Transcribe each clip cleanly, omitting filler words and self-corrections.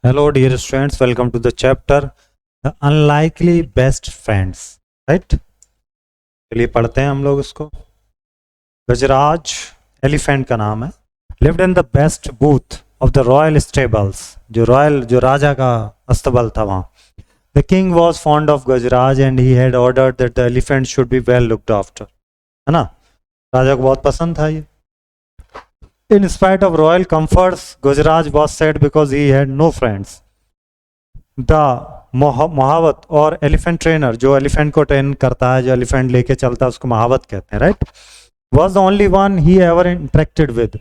Hello, dear students. Welcome to the chapter The Unlikely Best Friends. Right? चलिए पढ़ते हैं हम लोग इसको. गजराज एलिफेंट का नाम है. Lived in the best booth of the royal stables. जो राजा का अस्तबल था वहाँ. The king was fond of Gajraj and he had ordered that the elephant should be well looked after. है ना? राजा को बहुत पसंद था ये. In spite of royal comforts, Gajraj was sad because he had no friends. The महावत और elephant trainer जो एलिफेंट को ट्रेन करता है, जो एलिफेंट लेके चलता है, उसको महावत कहते हैं, right? Was the only one he ever interacted with.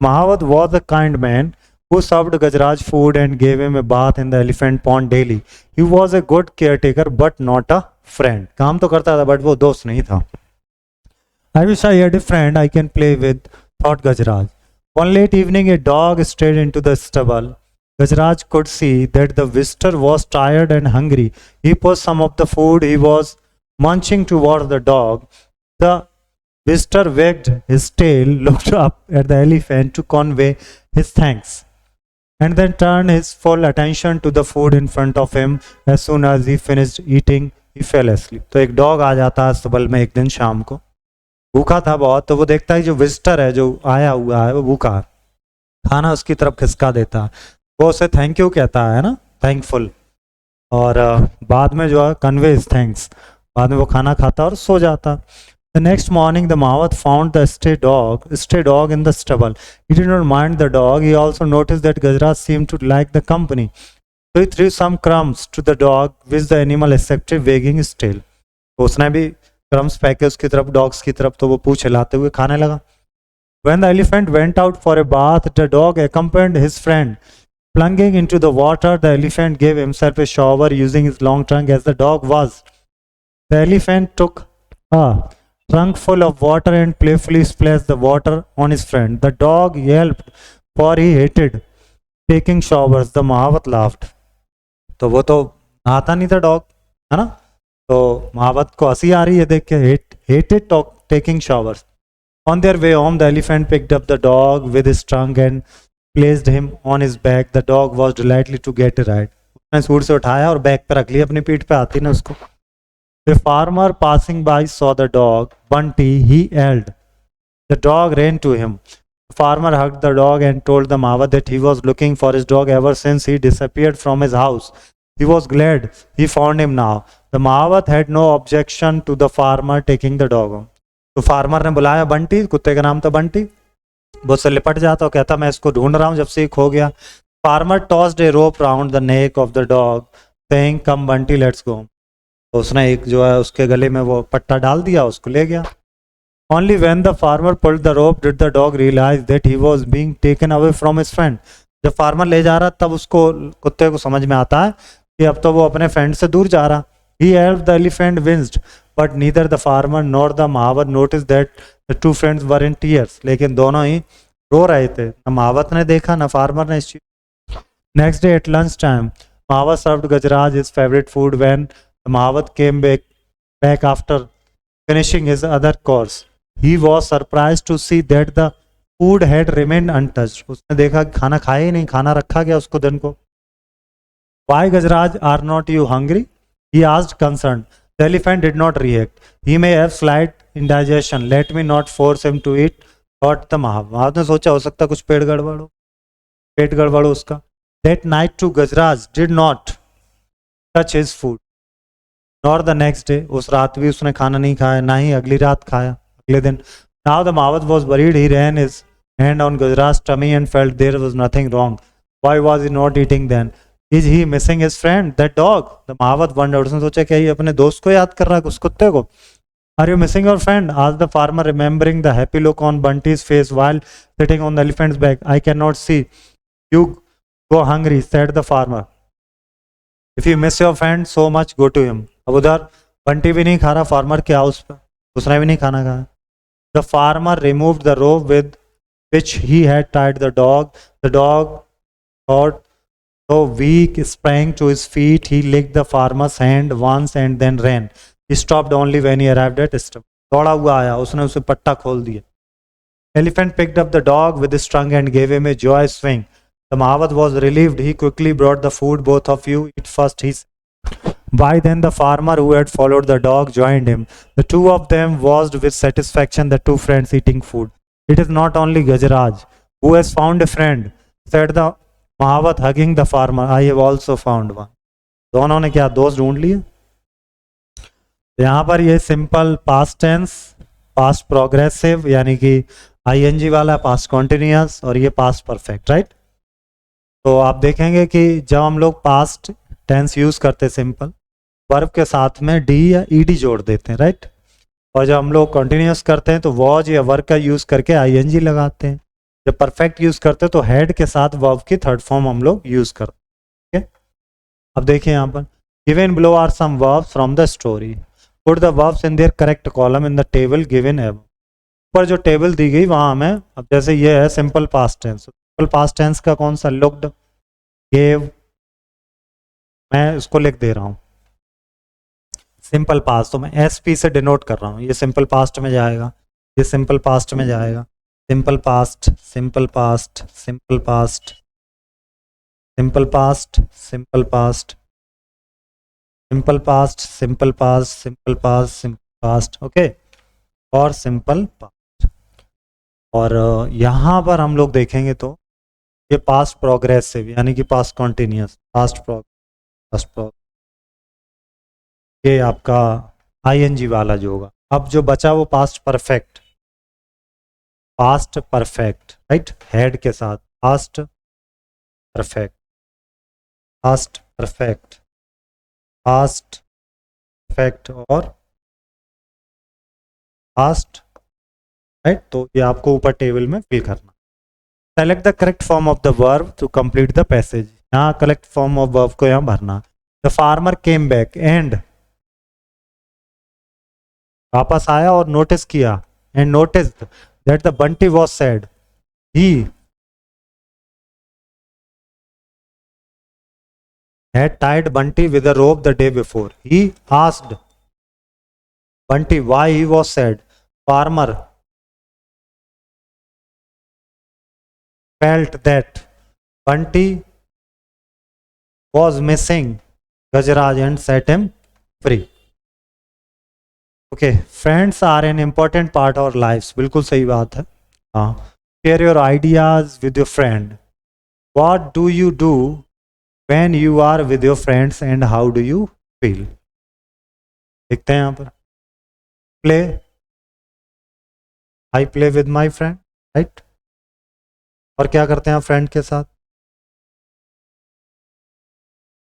Mahavat was a kind man who served Gajraj food and gave him a bath in the elephant pond daily. He was a good caretaker but not a friend. काम तो करता था but वो दोस्त नहीं था. I wish I had a friend I can play with, thought Gajraj. One late evening, a dog strayed into the stable. Gajraj could see that the visitor was tired and hungry. He pushed some of the food he was munching towards the dog. The visitor wagged his tail, looked up at the elephant to convey his thanks, and then turned his full attention to the food in front of him. As soon as he finished eating, he fell asleep. तो एक dog आ जाता है stable में एक दिन शाम को, भूखा था बहुत, तो वो देखता है जो विजिटर है, जो आया हुआ है, वो भूखा है, खाना उसकी तरफ खिसका देता है, वो उसे थैंक यू कहता है ना, थैंकफुल, और बाद में जो है कन्वे हिज थैंक्स, बाद में वो खाना खाता और सो जाता. The next morning, the Mahavat found the stray dog in the stable. He did not mind the dog. He also noticed that Gajraj seemed to like the company. So he threw some crumbs to the dog, which the animal accepted, wagging his tail. तो उसने भी crumbs फेंके उसकी तरफ, dogs की तरफ, तो वो पूंछ हिलाते हुए खाने लगा. When the elephant went out for a bath, the dog accompanied his friend. Plunging into the water, the elephant gave himself a shower using his long trunk as the dog was. The elephant took a trunk full of water and playfully splashed the water on his friend. The dog yelped, for he hated taking showers. The Mahavat laughed. तो वो तो नहाता नहीं था dog, है ना, तो महावत को हंसी आ रही है देख के. hated taking showers. On their way home, the elephant picked up the dog with his trunk and placed him on his back. The dog was delighted to get a ride. उसने सूट से उठाया और bag पे रख लिया, अपनी पीठ पे आती ना उसको. A farmer passing by saw the dog. Bunty, he yelled. The dog ran to him. The farmer hugged the dog and told the Mahavat that he was looking for his dog ever since he disappeared from his house. He was glad he found him now. The Mahavat had no objection to the farmer taking the dog home. तो farmer ने बुलाया बंटी, कुत्ते का नाम था बंटी, वो उससे लिपट जाता और कहता मैं इसको ढूंढ रहा हूँ जब से ये खो गया. Farmer tossed A rope round the neck of the dog saying come Bunty let's go. तो उसने एक जो है उसके गले में वो पट्टा डाल दिया, उसको ले गया. Only when the farmer pulled the rope did the dog realize that he was being taken away from his friend. जब फार्मर ले जा रहा तब उसको, कुत्ते को समझ में आता है कि अब तो वो अपने फ्रेंड से दूर जा रहा. He helped the elephant winced, but neither the farmer nor the Mahavat noticed that the two friends were in tears. लेकिन दोनों ही रो रहे थे, न महावत ने देखा न फार्मर ने इस चीज. Next day at lunch time, Mahavat served Gajraj his favorite food. When the Mahavat came back after finishing his other course, he was surprised to see that the food had remained untouched. उसने देखा खाना खाया ही नहीं, खाना रखा गया उसको दिन को. Why Gajraj, are not you hungry? He asked concerned. The elephant did not react. He may have slight indigestion. Let me not force him to eat, thought the Mahavat ने सोचा हो सकता कुछ पेट गड़बड़ हो उसका. That night too Gajraj did not touch his food, nor the next day. उस रात भी उसने खाना नहीं खाया, ना ही अगली रात खाया, अगले दिन. Now the Mahavat was worried. He ran his hand on Gajraj's tummy and felt there was nothing wrong. Why was he not eating then? Is he missing his friend, that dog? The Mahavat wondered. उसने सोचा क्या ये अपने दोस्त को याद कर रहा है, उस कुत्ते को. Are you missing your friend? asked the farmer, remembering the happy look on Bunty's face while sitting on the elephant's back. I cannot see you go hungry, said the farmer. If you miss your friend so much, go to him. अब उधर बंटी भी नहीं खा रहा farmer के house पे, उसने भी नहीं खाना खाया. The farmer removed the rope with which he had tied the dog. The dog thought so weak, sprang to his feet. He licked the farmer's hand once and then ran. He stopped only when he arrived at his stable. दौड़ा हुआ आया, उसने उसे पट्टा खोल दिया. Elephant picked up the dog with his trunk and gave him a joyous swing. The Mahavat was relieved. He quickly brought the food. Both of you eat first, he said. By then the farmer who had followed the dog joined him. The two of them watched with satisfaction the two friends eating food. It is not only Gajaraj who has found a friend, said the Mahavat hugging the farmer. I have also found one. दोनों ने क्या दोस्त ढूंढ लिए? यहाँ पर ये simple past tense, past progressive यानी कि आईएनजी वाला, पास्ट कॉन्टिन्यूअस, और ये पास्ट परफेक्ट, राइट? तो आप देखेंगे कि जब हम लोग पास्ट टेंस यूज करते सिंपल वर्ब के साथ में डी या ईडी जोड़ देते हैं, राइट? और जब हम लोग कॉन्टिन्यूअस करते हैं तो वॉज या वर्ब का यूज करके आईएनजी लगाते हैं। जब परफेक्ट यूज करते हैं तो हेड के साथ वर्ब की थर्ड फॉर्म हम लोग यूज करते हैं। अब देखिए यहाँ पर given below are some verbs from the story, put the verbs in their correct column in the table given above. ऊपर जो टेबल दी गई वहां हमें, अब जैसे ये है simple past tense, simple past tense का कौन सा? लुक्ड, गेव, मैं इसको लिख दे रहा हूं सिंपल पास्ट, तो मैं एसपी से डिनोट कर रहा हूं। ये सिंपल पास्ट में जाएगा, ये सिंपल पास्ट में जाएगा। Simple past, simple past, simple past, simple past, simple past, simple past, simple past, simple past, simple past, okay, और सिंपल पास्ट। और यहाँ पर हम लोग देखेंगे तो ये पास्ट प्रोग्रेसिव यानी कि पास्ट कॉन्टिन्यूअस, पास्ट प्रोग्रेस, ये आपका आईएनजी वाला जो होगा। अब जो बचा वो past perfect, past perfect, right? Had के साथ past perfect, past perfect, past perfect और पास्ट, राइट? तो ये आपको ऊपर टेबल में फिल करना। Select the correct form of the verb to complete the passage. यहाँ करेक्ट फॉर्म ऑफ वर्ब को यहाँ भरना। The farmer came back and, वापस आया और नोटिस किया, and noticed that the Bunty was sad. He had tied Bunty with a rope the day before. He asked Bunty why he was sad. Farmer felt that Bunty was missing Gajaraj and set him free. Okay, friends are an important part of our lives. बिल्कुल सही बात है। हाँ, share your ideas with your friend. What do you do when you are with your friends and how do you feel? देखते हैं यहाँ पर play, I play with my friend, right? और क्या करते हैं आप फ्रेंड के साथ?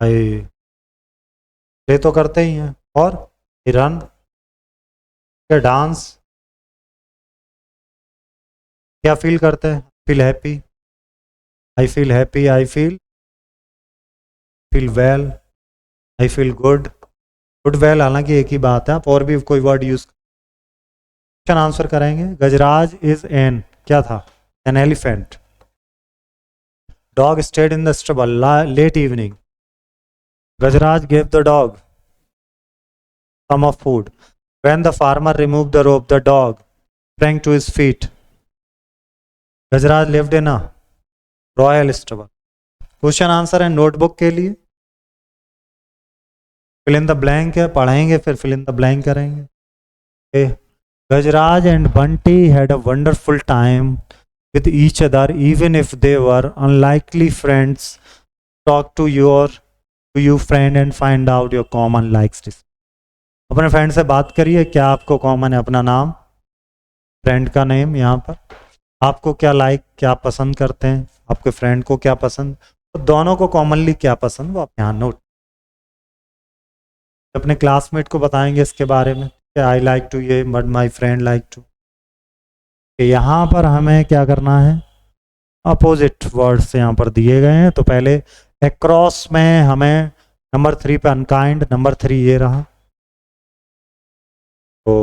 I प्ले तो करते ही हैं, और रन, डांस, क्या फील करते हैं? Feel happy, I feel happy, I feel well, I feel good, good well हालांकि एक ही बात है, आप और भी कोई वर्ड यूज क्वेश्चन आंसर करेंगे। गजराज इज एन, क्या था? An elephant. Dog stayed in the stable late evening. Gajraj gave the dog some of food. When the farmer removed the rope, the dog sprang to his feet. Gajaraj lived in a royal stable. Question answer है notebook के लिए। Fill in the blank है, पढ़ेंगे फिर fill in the blank करेंगे। Gajraj and Bunty had a wonderful time with each other even if they were unlikely friends. Talk to you friend and find out your common likes. अपने friend से बात करिए, क्या आपको कॉमन है? अपना नाम, फ्रेंड का नेम, यहाँ पर आपको क्या लाइक, क्या पसंद करते हैं, आपके फ्रेंड को क्या पसंद, तो दोनों को कॉमनली क्या पसंद वो आप यहाँ नोट। अपने क्लासमेट को बताएंगे इसके बारे में, आई लाइक टू ये but my friend like to. यहाँ पर हमें क्या करना है? अपोजिट वर्ड्स यहाँ पर दिए गए हैं। तो पहले अक्रॉस में हमें नंबर 3 पे अनकाइंड, नंबर 3 ये रहा, तो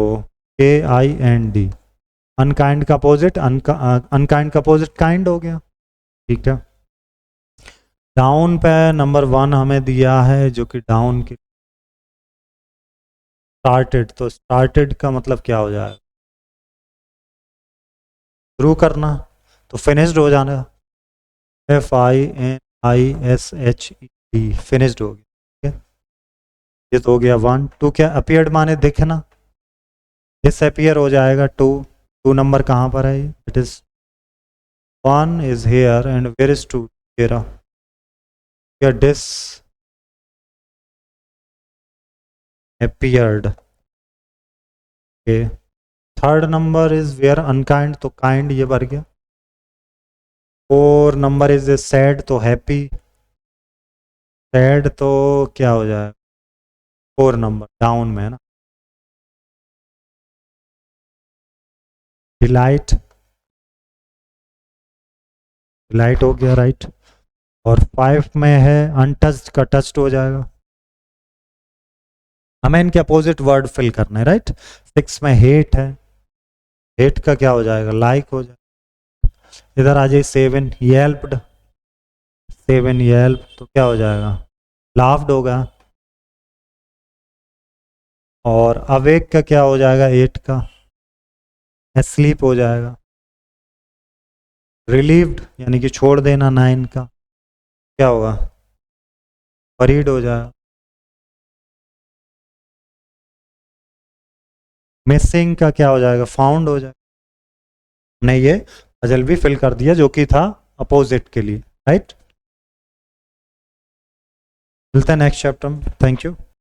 KIND, अनकाइंड का अपोजिट, अनकाइंड का अपोजिट काइंड हो गया, ठीक है। डाउन पे नंबर 1 हमें दिया है जो कि डाउन की स्टार्टेड, तो स्टार्टेड का मतलब क्या हो जाएगा? शुरू करना, तो फिनिश्ड हो जाना। FINISHED, फिनिश्ड हो गया, ठीक है। ये तो हो गया 1। 2 क्या अपीयर्ड माने दिखना, डिसअपियर हो जाएगा 2। 2 नंबर कहाँ पर है, it is 1 is here and where is 2, हेरा या डिस appeared, okay। Third number is where unkind, तो काइंड ये भर गया। 4 नंबर इज सैड, तो हैप्पी, सैड तो क्या हो जाएगा 4 नंबर डाउन में है ना। डिलाइट, डिलाइट हो गया राइट। और 5 में है अनटच्ड का टच्ड हो जाएगा, हमें इनके अपोजिट वर्ड फिल करना है राइट। 6 में हेट है, हेट का क्या हो जाएगा लाइक हो जाएगा। इधर आ जाइए 7 येल्प्ड, 7 येल्प तो क्या हो जाएगा लाफ्ड होगा। और अवेक का क्या हो जाएगा 8 का एस्लीप हो जाएगा। रिलीव्ड यानी कि छोड़ देना 9 का क्या होगा वरीड हो जाएगा। मिसिंग का क्या हो जाएगा फाउंड हो जाएगा। हमने ये पजल भी फिल कर दिया जो कि था अपोजिट के लिए राइट। मिलते हैं नेक्स्ट चैप्टर में, थैंक यू।